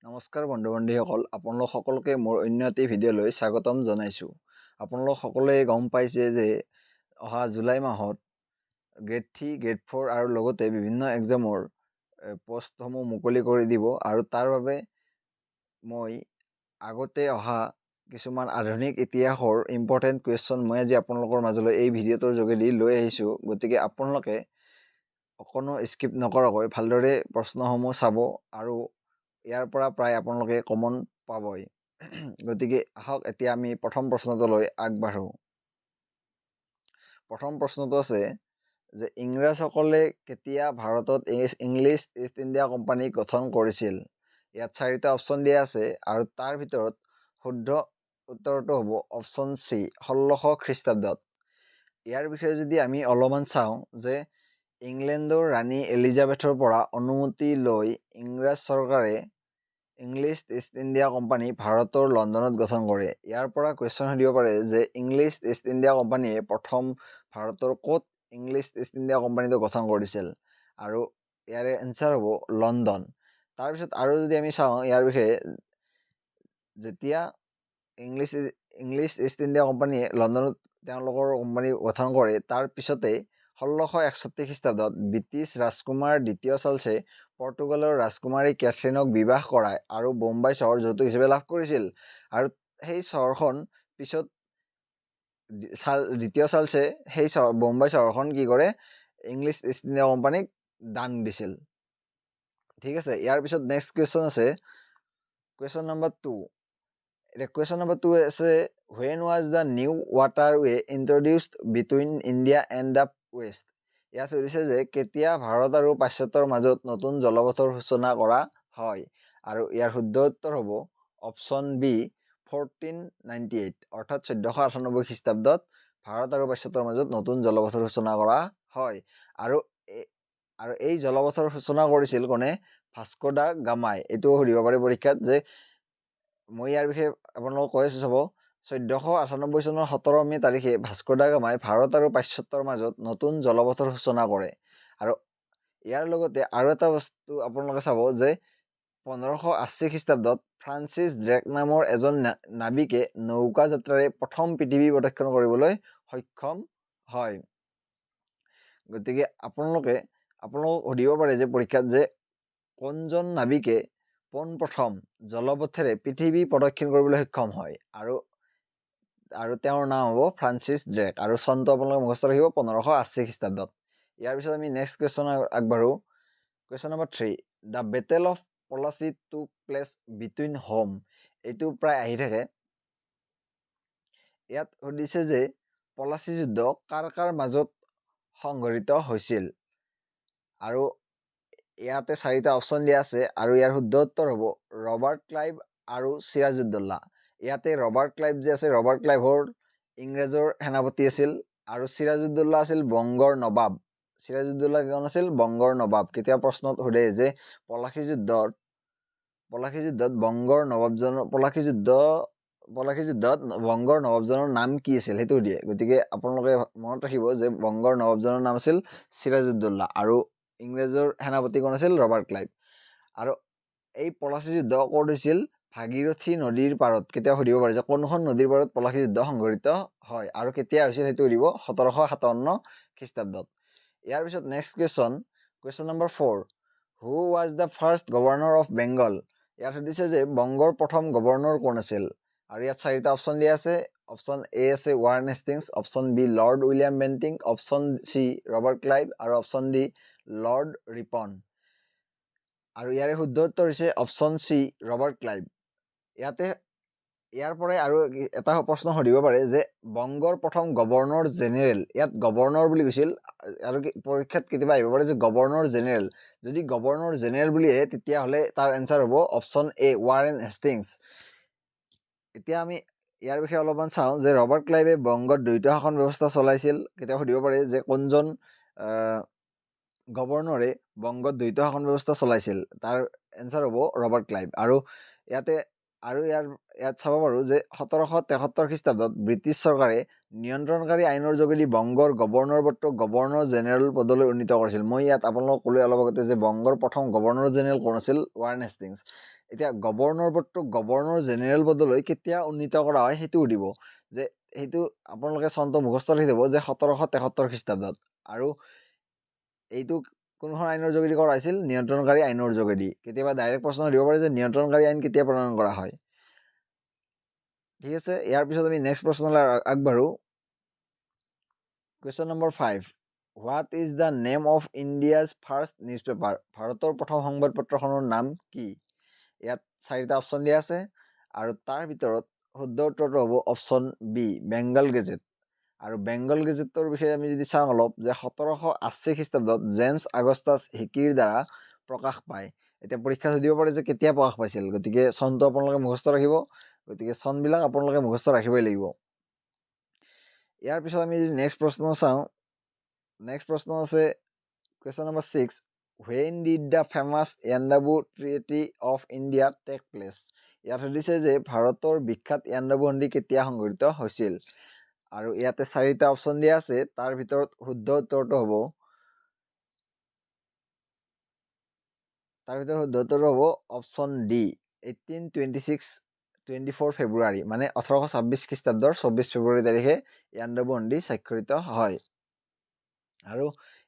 নমস্কাৰ বন্ধু-বান্ধৱীসকল, আপোনালোক সকলোকে মোৰ অন্য এটি ভিডিঅ'লৈ স্বাগতম জনাইছোঁ। আপোনালোক সকলোৱে গম পাইছে যে অহা জুলাই মাহত গ্ৰেড 3, গ্ৰেড 4 আৰু লগতে বিভিন্ন এক্সামৰ পোষ্টসমূহ মুকলি কৰি দিব আৰু তাৰ বাবে মই আগতে অহা কিছুমান আধুনিক ইতিহাসৰ ইম্পৰ্টেণ্ট কুৱেশ্যন মই আজি আপোনালোকৰ মাজলৈ এই ভিডিঅ'টোৰ যোগেদি লৈ আহিছোঁ। গতিকে আপোনালোকে অকণো স্কিপ নকৰাকৈ ভালদৰে প্ৰশ্নসমূহ চাব আৰু ইয়াৰ পৰা প্ৰায় আপোনালোকে কমন পাবই। গতিকে আহক এতিয়া আমি প্ৰথম প্ৰশ্নটোলৈ আগবাঢ়ো। প্ৰথম প্ৰশ্নটো আছে যে ইংৰাজসকলে কেতিয়া ভাৰতত ইংলিছ ইষ্ট ইণ্ডিয়া কোম্পানী গঠন কৰিছিল? ইয়াত 4টা অপশ্যন দিয়া আছে আৰু তাৰ ভিতৰত শুদ্ধ উত্তৰটো হ'ব অপশ্যন চি 1600 খ্ৰীষ্টাব্দত। ইয়াৰ বিষয়ে যদি আমি অলপমান চাওঁ যে ইংলেণ্ডৰ ৰাণী এলিজাবেথৰ পৰা অনুমতি লৈ ইংৰাজ চৰকাৰে ইংলিছ ইষ্ট ইণ্ডিয়া কোম্পানী ভাৰতৰ লণ্ডনত গঠন কৰে। ইয়াৰ পৰা কুৱেশ্যন সুধিব পাৰে যে ইংলিছ ইষ্ট ইণ্ডিয়া কোম্পানীয়ে প্ৰথম ভাৰতৰ ক'ত ইংলিছ ইষ্ট ইণ্ডিয়া কোম্পানীটো গঠন কৰিছিল? আৰু ইয়াৰে এনচাৰ হ'ব লণ্ডন। তাৰপিছত আৰু যদি আমি চাওঁ ইয়াৰ বিষয়ে, যেতিয়া ইংলিছ ইষ্ট ইণ্ডিয়া কোম্পানীয়ে লণ্ডনত তেওঁলোকৰ কোম্পানী গঠন কৰে, তাৰ পিছতে 1661 খ্ৰীষ্টাব্দত ব্ৰিটিছ ৰাজকুমাৰ দ্বিতীয় চাৰ্লছে পৰ্তুগালৰ ৰাজকুমাৰী কেথৰিনক বিবাহ কৰায় আৰু বোম্বাই চহৰ যৌতুক হিচাপে লাভ কৰিছিল। আৰু সেই চহৰখন পিছত দ্বিতীয় চাৰ্লছে সেই বোম্বাই চহৰখন কি কৰে, ইংলিছ ইষ্ট ইণ্ডিয়া কোম্পানীক দান দিছিল। ঠিক আছে, ইয়াৰ পিছত নেক্সট কুৱেশ্যন আছে, কুৱেশ্যন নম্বৰ 2। কুৱেশ্যন নম্বৰ 2 আছে, when was the new waterway introduced between India and the West? ইয়াত সুধিছে যে কেতিয়া ভাৰত আৰু পাশ্চাত্যৰ মাজত নতুন জলপথৰ সূচনা কৰা হয়? আৰু ইয়াৰ শুদ্ধ উত্তৰ হ'ব অপশ্যন বি 1498, অৰ্থাৎ 1498 খ্ৰীষ্টাব্দত ভাৰত আৰু পাশ্চাত্যৰ মাজত নতুন জলপথৰ সূচনা কৰা হয়। আৰু এই জলপথৰ সূচনা কৰিছিল কোনে? ভাস্কো দা গামাই। এইটো সুধিব পাৰে পৰীক্ষাত যে মই ইয়াৰ বিষয়ে আপোনালোকক কৈ আছোঁ। চাব, 1498 চনৰ 17 মে তাৰিখে ভাস্কো দা গামাই ভাৰত আৰু পাশ্চাত্যৰ মাজত নতুন জলপথৰ সূচনা কৰে। আৰু ইয়াৰ লগতে আৰু এটা বস্তু আপোনালোকে চাব যে 1580 খ্ৰীষ্টাব্দত ফ্ৰান্সিছ ড্ৰেক নামৰ এজন নাবিকে নৌকা যাত্ৰাৰে প্ৰথম পৃথিৱী প্ৰদক্ষিণ কৰিবলৈ সক্ষম হয়। গতিকে আপোনালোকক সুধিব পাৰে যে পৰীক্ষাত যে কোনজন নাবিকে পোনপ্ৰথম জলপথেৰে পৃথিৱী প্ৰদক্ষিণ কৰিবলৈ সক্ষম হয়? আৰু তেওঁৰ নাম হ'ব ফ্ৰান্সিছ ড্ৰেক আৰু চনটো আপোনালোকে মুখস্থ ৰাখিব 1580 খ্ৰীষ্টাব্দত। ইয়াৰ পিছত আমি নেক্সট কুৱেশ্যন আগবাঢ়ো। Question number 3, the battle of Plassey took place between home. এইটো প্ৰায় আহি থাকে। ইয়াত সুধিছে যে পলাচী যুদ্ধ কাৰ কাৰ মাজত সংঘটিত হৈছিল? আৰু ইয়াতে 4টা অপশ্যন দিয়া আছে আৰু ইয়াৰ শুদ্ধ উত্তৰ হ'ব ৰবাৰ্ট ক্লাইভ আৰু চিৰাজউদ্দৌলা। ইয়াতে ৰবাৰ্ট ক্লাইভ যে আছে, ৰবাৰ্ট ক্লাইভ হ'ল ইংৰাজৰ সেনাপতি আছিল আৰু চিৰাজউদ্দৌলা আছিল বংগৰ নবাব। চিৰাজউদ্দৌলা কেৱল আছিল বংগৰ নবাব। কেতিয়া প্ৰশ্নত সোধে যে পলাচী যুদ্ধত বংগৰ নবাবজনৰ নাম কি আছিল, সেইটো দিয়ে। গতিকে আপোনালোকে মনত ৰাখিব যে বংগৰ নবাবজনৰ নাম আছিল চিৰাজউদ্দৌলা আৰু ইংৰাজৰ সেনাপতি কোন আছিল? Robert Clive. আৰু এই পলাচী যুদ্ধ ক'ত হৈছিল? ভাগীৰথী নদীৰ পাৰত। কেতিয়া সুধিব পাৰে যে কোনখন নদীৰ পাৰত পলাচী যুদ্ধ সংঘটিত হয় আৰু কেতিয়া হৈছিল, সেইটো সুধিব 1757 খ্ৰীষ্টাব্দত। ইয়াৰ পিছত next question number 4, who was the first governor of Bengal? ইয়াত সুধিছে যে বংগৰ প্ৰথম গভৰ্ণৰ কোন আছিল? আৰু ইয়াত 4টা অপশ্যন দিয়া আছে। অপশ্যন এ আছে Warren Hastings, option B lord William Bentinck, option C Robert Clive আৰু অপশ্যন ডি লৰ্ড ৰিপন। আৰু ইয়াৰে শুদ্ধ উত্তৰ হৈছে অপশ্যন চি ৰবাৰ্ট ক্লাইভ। ইয়াৰ পৰাই আৰু এটা প্ৰশ্ন সুধিব পাৰে যে বংগৰ প্ৰথম গভৰ্ণৰ জেনেৰেল, ইয়াত গভৰ্ণৰ বুলি কৈছিল আৰু পৰীক্ষাত কেতিয়াবা আহিব পাৰে যে গভৰ্ণৰ জেনেৰেল। যদি গভৰ্ণৰ জেনেৰেল বুলি আহে তেতিয়াহ'লে তাৰ এনচাৰ হ'ব অপশ্যন এ ৱাৰেন হেষ্টিংছ। এতিয়া আমি ইয়াৰ বিষয়ে অলপমান চাওঁ যে ৰবাৰ্ট ক্লাইভে বংগত দ্বৈত শাসন ব্যৱস্থা চলাইছিল। কেতিয়াবা সুধিব পাৰে যে কোনজন গভৰ্ণৰে বংগত দ্বৈত শাসন ব্যৱস্থা চলাইছিল, তাৰ এনচাৰ হ'ব ৰবাৰ্ট ক্লাইভ। আৰু ইয়াত চাব পাৰোঁ যে 1773 খ্ৰীষ্টাব্দত ব্ৰিটিছ চৰকাৰে নিয়ন্ত্ৰণকাৰী আইনৰ যোগেদি বংগৰ গভৰ্ণৰ পদটোক গভৰ্ণৰ জেনেৰেল পদলৈ উন্নীত কৰিছিল। মই ইয়াত আপোনালোকক ক'লোৱে অলপ আগতে যে বংগৰ প্ৰথম গভৰ্ণৰ জেনেৰেল কোন আছিল? Warren Hastings. এতিয়া গভৰ্ণৰ পদটোক গভৰ্ণৰ জেনেৰেল পদলৈ কেতিয়া উন্নীত কৰা হয় সেইটো সুধিব, যে সেইটো আপোনালোকে চনটো মুখস্থ ৰাখি দিব যে 1773 খ্ৰীষ্টাব্দত। আৰু এইটো কোনখন আইনৰ যোগেদি কৰা হৈছিল? নিয়ন্ত্ৰণকাৰী আইনৰ যোগেদি। কেতিয়াবা ডাইৰেক্ট প্ৰশ্ন দিব পাৰে যে নিয়ন্ত্ৰণকাৰী আইন কেতিয়া প্ৰণয়ন কৰা হয়। ঠিক আছে, ইয়াৰ পিছত আমি নেক্সট প্ৰশ্নলৈ আগবাঢ়ো। Question number 5, what is the name of India's first newspaper? ভাৰতৰ প্ৰথম সংবাদপত্ৰখনৰ নাম কি? ইয়াত 4টা অপশ্যন দিয়া আছে আৰু তাৰ ভিতৰত শুদ্ধ উত্তৰটো হ'ব অপশ্যন বি, বেংগল গেজেট। আৰু বেংগল গেজেটৰ বিষয়ে আমি যদি চাওঁ অলপ, যে 1780 খ্ৰীষ্টাব্দত জেমছ আগষ্টাছ হিকিৰ দ্বাৰা প্ৰকাশ পায়। এতিয়া পৰীক্ষা সুধিব পাৰে যে কেতিয়া প্ৰকাশ পাইছিল, গতিকে চনটো আপোনালোকে মুখস্থ ৰাখিব। গতিকে চনবিলাক আপোনালোকে মুখস্থ ৰাখিবই লাগিব। ইয়াৰ পিছত আমি যদি নেক্সট প্ৰশ্ন চাওঁ, নেক্সট প্ৰশ্ন আছে question number 6, when did the famous Yandabo treaty of India take place? ইয়াত সুধিছে যে ভাৰতৰ বিখ্যাত ইয়াণ্ডাবু সন্ধি কেতিয়া সংঘটিত হৈছিল? আৰু ইয়াতে 4টা অপশ্যন দিয়া আছে, তাৰ ভিতৰত শুদ্ধ উত্তৰটো হ'ব অপশ্যন ডি, 1824 ফেব্ৰুৱাৰী, মানে 1826 খ্ৰীষ্টাব্দৰ 24 ফেব্ৰুৱাৰী তাৰিখে ইয়াণ্ডাবু সন্ধি স্বাক্ষৰিত হয়। আৰু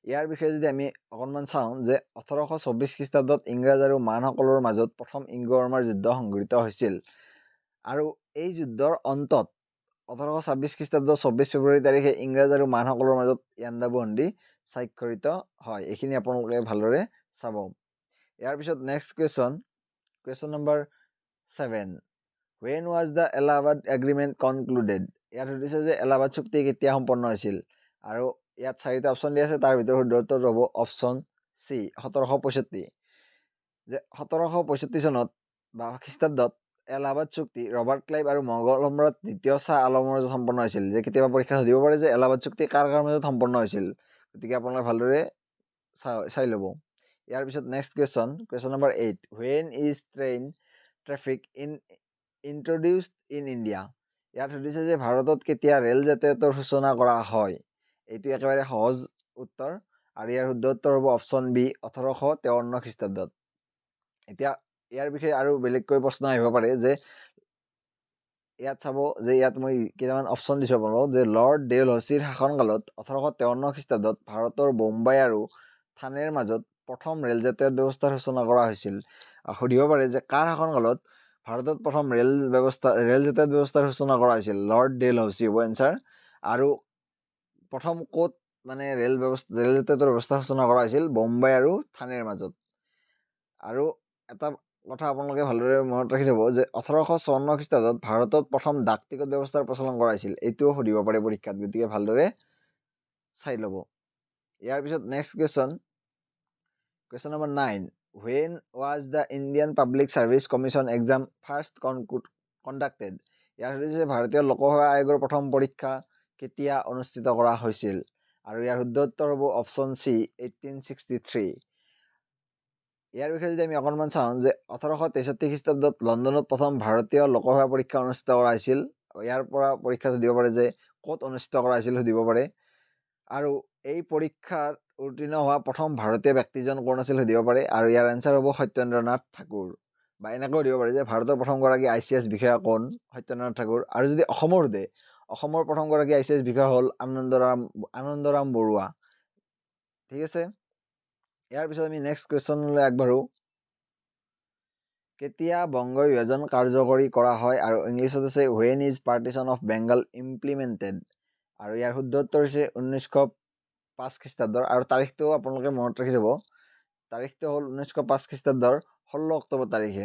ইয়াৰ বিষয়ে যদি আমি অকণমান চাওঁ, যে 1824 খ্ৰীষ্টাব্দত ইংৰাজ আৰু মানসকলৰ মাজত প্ৰথম ইংগ-বৰ্মাৰ যুদ্ধ সংঘটিত হৈছিল। আৰু এই যুদ্ধৰ অন্তত 1826 খ্ৰীষ্টাব্দৰ 24 ফেব্ৰুৱাৰী তাৰিখে ইংৰাজ আৰু মানসকলৰ মাজত ইয়াণ্ডাবু সন্ধি স্বাক্ষৰিত হয়। এইখিনি আপোনালোকে ভালদৰে চাব। ইয়াৰ পিছত next question number 7, when was the Allahabad agreement concluded? ইয়াত সুধিছে যে এলাহাবাদ চুক্তি কেতিয়া সম্পন্ন হৈছিল? আৰু ইয়াত 4টা অপশ্যন দিয়া আছে, তাৰ ভিতৰত শুদ্ধ উত্তৰটো হ'ব অপশ্যন চি, 1765। যে 1765 চনত বা খ্ৰীষ্টাব্দত এলাহাবাদ চুক্তি ৰবাৰ্ট ক্লাইভ আৰু মোগল সম্ৰাট দ্বিতীয় শ্বাহ আলমৰ মাজত সম্পন্ন হৈছিল। যে কেতিয়াবা পৰীক্ষা সুধিব পাৰে যে এলাহাবাদ চুক্তি কাৰ মাজত সম্পন্ন হৈছিল, গতিকে আপোনালোকে ভালদৰে চাই ল'ব। ইয়াৰ পিছত next question number 8, when is train traffic introduced in India? ইয়াত সুধিছে যে ভাৰতত কেতিয়া ৰেল যাতায়াতৰ সূচনা কৰা হয়? এইটো একেবাৰে সহজ উত্তৰ, আৰু ইয়াৰ শুদ্ধ উত্তৰ হ'ব অপশ্যন বি, 1853 খ্ৰীষ্টাব্দত। এতিয়া ইয়াৰ বিষয়ে আৰু বেলেগকৈ প্ৰশ্ন আহিব পাৰে, যে ইয়াত চাব যে ইয়াত মই কেইটামান অপশ্যন দিছোঁ আপোনালোকক, যে লৰ্ড ডেলহৌচিৰ শাসনকালত 1853 খ্ৰীষ্টাব্দত ভাৰতৰ বোম্বাই আৰু থানেৰ মাজত প্ৰথম ৰেল যাতায়াত ব্যৱস্থাৰ সূচনা কৰা হৈছিল। সুধিব পাৰে যে কাৰ শাসনকালত ভাৰতত প্ৰথম ৰেল যাতায়াত ব্যৱস্থাৰ সূচনা কৰা হৈছিল? লৰ্ড ডেলহৌচি হ'ব এনচাৰ। আৰু প্ৰথম ক'ত মানে ৰেল যাতায়াতৰ ব্যৱস্থা সূচনা কৰা হৈছিল? বোম্বাই আৰু থানেৰ মাজত। আৰু এটা কথা আপোনালোকে ভালদৰে মনত ৰাখি থ'ব, যে 1854 খ্ৰীষ্টাব্দত ভাৰতত প্ৰথম ডাক টিকট ব্যৱস্থাৰ প্ৰচলন কৰা হৈছিল। এইটোও সুধিব পাৰে পৰীক্ষাত, গতিকে ভালদৰে চাই ল'ব। ইয়াৰ পিছত next question number 9, when was the Indian Public Service Commission exam first conducted? ইয়াৰ সুধিছে ভাৰতীয় লোকসেৱা আয়োগৰ প্ৰথম পৰীক্ষা কেতিয়া অনুষ্ঠিত কৰা হৈছিল? আৰু ইয়াৰ শুদ্ধ উত্তৰ হ'ব অপশ্যন চি, 1863। ইয়াৰ বিষয়ে যদি আমি অকণমান চাওঁ, যে 1863 খ্ৰীষ্টাব্দত লণ্ডনত প্ৰথম ভাৰতীয় লোকসেৱা পৰীক্ষা অনুষ্ঠিত কৰা হৈছিল। ইয়াৰ পৰা পৰীক্ষা সুধিব পাৰে যে ক'ত অনুষ্ঠিত কৰা হৈছিল সুধিব পাৰে। আৰু এই পৰীক্ষাত উত্তীৰ্ণ হোৱা প্ৰথম ভাৰতীয় ব্যক্তিজন কোন আছিল সুধিব পাৰে, আৰু ইয়াৰ এনচাৰ হ'ব সত্যেন্দ্ৰনাথ ঠাকুৰ। বা এনেকৈ সুধিব পাৰে যে ভাৰতৰ প্ৰথমগৰাকী ICS বিষয়া কোন? সত্যেন্দ্ৰনাথ ঠাকুৰ। আৰু যদি অসমৰ সোধে, অসমৰ প্ৰথমগৰাকী ICS বিষয়া হ'ল আনন্দৰাম বৰুৱা। ঠিক আছে, ইয়াৰ পিছত আমি নেক্সট কুৱেশ্যনলৈ আগবাঢ়ো। কেতিয়া বংগ বিভাজন কাৰ্যকৰী কৰা হয়? আৰু ইংলিছত আছে when is partition of Bengal implemented? আৰু ইয়াৰ শুদ্ধ উত্তৰ হৈছে 1905 খ্ৰীষ্টাব্দৰ। আৰু তাৰিখটো আপোনালোকে মনত ৰাখি থ'ব, তাৰিখটো হ'ল 1905 খ্ৰীষ্টাব্দৰ 16 অক্টোবৰ তাৰিখে।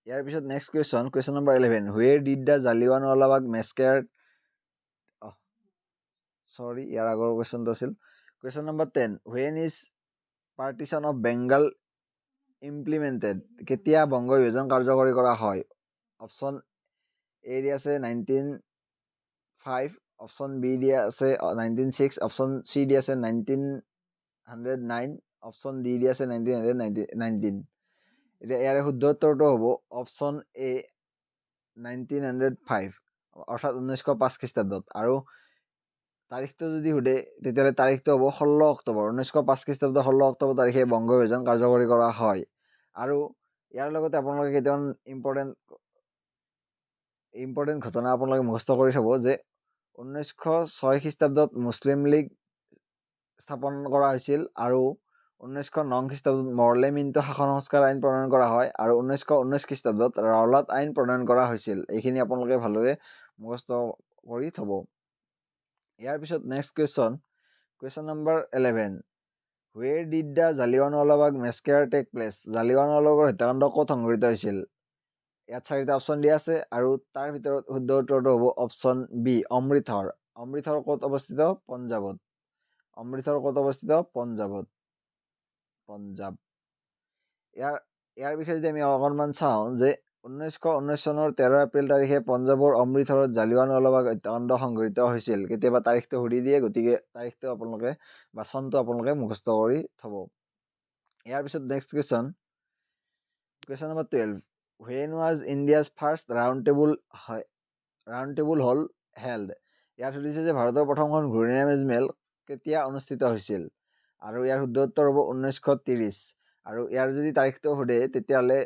ইয়াৰ পিছত next question number 11, where did the Jallianwala Bagh massacre? ইয়াৰ আগৰ কুৱেশ্যনটো আছিল question number 10, when is partition of Bengal implemented? কেতিয়া বংগ বিভাজন কাৰ্যকৰী কৰা হয়? অপশ্যন এ দিয়া আছে 1905, অপশ্যন বি দিয়া আছে 1906, অপশ্যন চি দিয়া আছে 1909, অপশ্যন ডি দি আছে 1919। এতিয়া ইয়াৰে শুদ্ধ উত্তৰটো হ'ব অপশ্যন এ 1905 অৰ্থাৎ 1905 খ্ৰীষ্টাব্দত। আৰু তাৰিখটো যদি সোধে তেতিয়াহ'লে তাৰিখটো হ'ব 16 অক্টোবৰ 1905 খ্ৰীষ্টাব্দৰ 16 অক্টোবৰ তাৰিখে বংগ বিভাজন কাৰ্যকৰী কৰা হয়। আৰু ইয়াৰ লগতে আপোনালোকে কেইটামান ইম্পৰ্টেণ্ট ঘটনা আপোনালোকে মুখস্থ কৰি থ'ব যে 1906 খ্ৰীষ্টাব্দত মুছলিম লীগ স্থাপন কৰা হৈছিল আৰু 1909 খ্ৰীষ্টাব্দত মৰলে মিণ্টো শাসন সংস্কাৰ আইন প্ৰণয়ন কৰা হয় আৰু 1919 খ্ৰীষ্টাব্দত ৰাওলাট আইন প্ৰণয়ন কৰা হৈছিল। এইখিনি আপোনালোকে ভালদৰে মুখস্থ কৰি থ'ব। ইয়াৰ পিছত next question number 11। Where did the Jallianwala Bagh massacre take place? জালিৱানৱালাবাগৰ হত্যাকাণ্ড ক'ত সংঘটিত হৈছিল? ইয়াত 4টা অপশ্যন দিয়া আছে আৰু তাৰ ভিতৰত শুদ্ধ উত্তৰটো হ'ব অপশ্যন বি অমৃতসৰ। অমৃতসৰ ক'ত অৱস্থিত? পঞ্জাৱত। অমৃতসৰ ক'ত অৱস্থিত? পঞ্জাৱত। ইয়াৰ বিষয়ে যদি আমি অকণমান চাওঁ যে 1919 চনৰ 13 এপ্ৰিল তাৰিখে পঞ্জাৱৰ অমৃতসৰত জালিৱানৱালাবাগ হত্যাকাণ্ড সংঘটিত হৈছিল। কেতিয়াবা তাৰিখটো সুধি দিয়ে, গতিকে তাৰিখটো আপোনালোকে বা চনটো আপোনালোকে মুখস্থ কৰি থ'ব। ইয়াৰ পিছত next question number 12। When was India's first round table hall held? ইয়াত সুধিছে যে ভাৰতৰ প্ৰথমখন ঘূৰণীয়া মেজমেল কেতিয়া অনুষ্ঠিত হৈছিল? আৰু ইয়াৰ শুদ্ধ উত্তৰ হ'ব 1930। আৰু ইয়াৰ যদি তাৰিখটো সোধে তেতিয়াহ'লে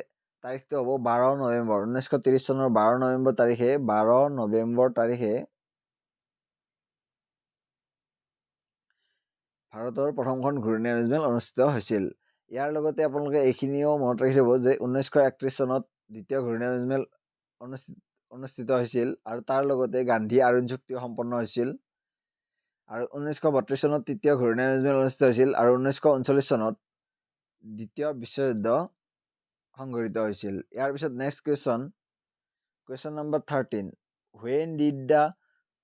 তাৰিখটো হ'ব 12 নৱেম্বৰ 1930 চনৰ 12 নৱেম্বৰ তাৰিখে ভাৰতৰ প্ৰথমখন ঘূৰণীয়া মেজমেল অনুষ্ঠিত হৈছিল। ইয়াৰ লগতে আপোনালোকে এইখিনিও মনত ৰাখি থ'ব যে 1931 চনত দ্বিতীয় ঘূৰণীয়া মেজমেল অনুষ্ঠিত হৈছিল আৰু তাৰ লগতে গান্ধী আৰুণ চুক্তিও সম্পন্ন হৈছিল। আৰু 1932 চনত তৃতীয় ঘূৰণীয়া মেজমেল অনুষ্ঠিত হৈছিল আৰু 1939 চনত দ্বিতীয় বিশ্বযুদ্ধ সংঘটিত হৈছিল। ইয়াৰ পিছত next question number 13। When did the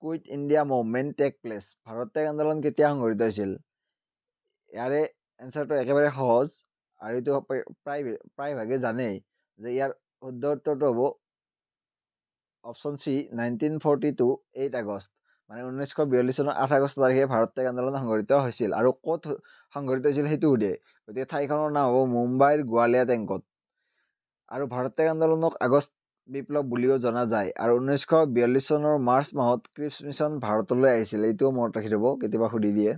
quit India movement take place? ভাৰত ত্যাগ আন্দোলন কেতিয়া সংঘটিত হৈছিল? ইয়াৰে এনচাৰটো একেবাৰে সহজ আৰু এইটো প্ৰায়ভাগে জানেই যে ইয়াৰ শুদ্ধ উত্তৰটো হ'ব অপশ্যন চি 1942 8 আগষ্ট। মানে 1942 চনৰ 8 আগষ্ট তাৰিখে ভাৰত ত্যাগ আন্দোলন সংঘটিত হৈছিল। আৰু ক'ত সংঘটিত হৈছিল সেইটো সোধে, গতিকে ঠাইখনৰ নাম হ'ব মুম্বাইৰ গোৱালিয়া টেংকত। আৰু ভাৰত ত্যাগ আন্দোলনক আগষ্ট বিপ্লৱ বুলিও জনা যায়। আৰু 1942 চনৰ মাৰ্চ মাহত ক্ৰিপছ মিছন ভাৰতলৈ আহিছিল। এইটোও মনত ৰাখি থ'ব, কেতিয়াবা সুধি দিয়ে।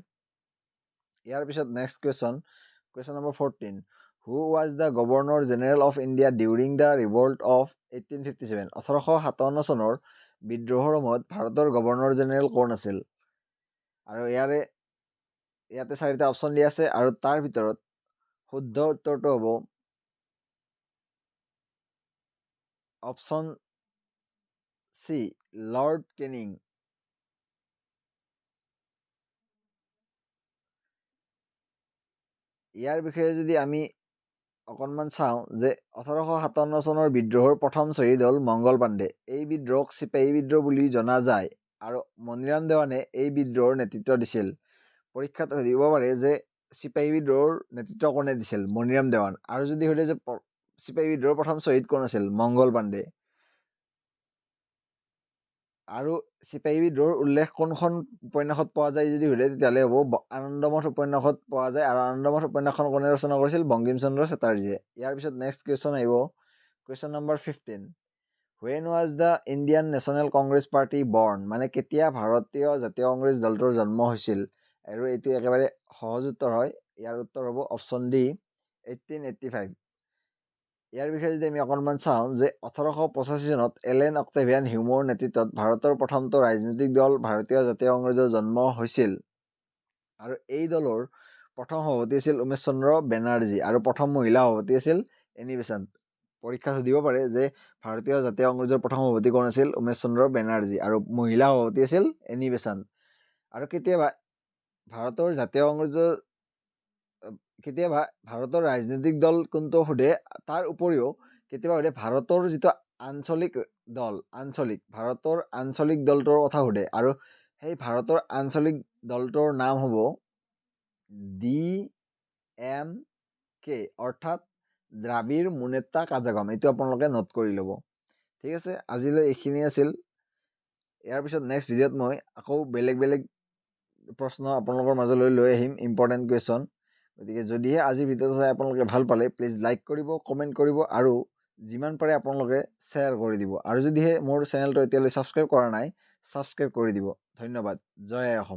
ইয়াৰ পিছত next question number 14। Who was the Governor General of India during the revolt of 1857? 1857 চনৰ বিদ্ৰোহৰ সময়ত ভাৰতৰ গভৰ্ণৰ জেনেৰেল কোন আছিল? আৰু ইয়াতে 4টা অপশ্যন দিয়া আছে আৰু তাৰ ভিতৰত শুদ্ধ উত্তৰটো হ'ব অপশ্যন চি লৰ্ড কেনিং। ইয়াৰ বিষয়ে যদি আমি অকণমান চাওঁ যে 1857 চনৰ বিদ্ৰোহৰ প্ৰথম শ্বহীদ হ'ল মংগল পাণ্ডে। এই বিদ্ৰোহক চিপাহী বিদ্ৰোহ বুলি জনা যায় আৰু মণিৰাম দেৱানে এই বিদ্ৰোহৰ নেতৃত্ব দিছিল। পৰীক্ষাত সুধিব পাৰে যে চিপাহী বিদ্ৰোহৰ নেতৃত্ব কোনে দিছিল? মণিৰাম দেৱান। আৰু যদি সোধে যে চিপাহী বিদ্ৰোহৰ প্ৰথম শ্বহীদ কোন আছিল? মংগল পাণ্ডে। আৰু চিপাহী বিদ্ৰোহৰ উল্লেখ কোনখন উপন্যাসত পোৱা যায় যদি সোধে তেতিয়াহ'লে হ'ব আনন্দমঠ উপন্যাসত পোৱা যায়। আৰু আনন্দমঠ উপন্যাসখন কোনে ৰচনা কৰিছিল? বংকিম চন্দ্ৰ চেটাৰ্জীয়ে। ইয়াৰ পিছত নেক্সট কুৱেশ্যন আহিব question number 15। When was the Indian National Congress Party born? মানে কেতিয়া ভাৰতীয় জাতীয় কংগ্ৰেছ দলটোৰ জন্ম হৈছিল? আৰু এইটো একেবাৰে সহজ উত্তৰ হয়। ইয়াৰ উত্তৰ হ'ব অপশ্যন ডি 1885। ইয়াৰ বিষয়ে যদি আমি অকণমান চাওঁ যে 1885 চনত এলেন অক্টেভিয়ান হিউমৰ নেতৃত্বত ভাৰতৰ প্ৰথমটো ৰাজনৈতিক দল ভাৰতীয় জাতীয় কংগ্ৰেছৰ জন্ম হৈছিল। আৰু এই দলৰ প্ৰথম সভাপতি আছিল উমেশ চন্দ্ৰ বেনাৰ্জী আৰু প্ৰথম মহিলা সভাপতি আছিল এনি বেচাণ্ট। পৰীক্ষাত সুধিব পাৰে যে ভাৰতীয় জাতীয় কংগ্ৰেছৰ প্ৰথম সভাপতি কোন আছিল? উমেশ চন্দ্ৰ বেনাৰ্জী আৰু মহিলা সভাপতি আছিল এনি বেচাণ্ট। আৰু কেতিয়াবা ভাৰতৰ ৰাজনৈতিক দল কোনটো সোধে, তাৰ উপৰিও কেতিয়াবা সোধে ভাৰতৰ যিটো ভাৰতৰ আঞ্চলিক দলটোৰ কথা সোধে। আৰু সেই ভাৰতৰ আঞ্চলিক দলটোৰ নাম হ'ব DMK অৰ্থাৎ দ্ৰাবিড় মুনেত্ৰা কাজাগম। এইটো আপোনালোকে নোট কৰি ল'ব। ঠিক আছে, আজিলৈ এইখিনি আছিল। ইয়াৰ পিছত নেক্সট ভিডিঅ'ত মই আকৌ বেলেগ প্ৰশ্ন আপোনালোকৰ মাজলৈ লৈ আহিম, ইম্পৰ্টেণ্ট কুৱেশ্যন। গতিকে যদিহে আজিৰ ভিডিঅ'টো চাই আপোনালোকে ভাল পালে প্লিজ লাইক কৰিব, কমেণ্ট কৰিব আৰু যিমান পাৰে আপোনালোকে শ্বেয়াৰ কৰি দিব। আৰু যদিহে মোৰ চেনেলটো এতিয়ালৈ ছাবস্ক্ৰাইব কৰা নাই ছাবস্ক্ৰাইব কৰি দিব। ধন্যবাদ। জয় আই অসম।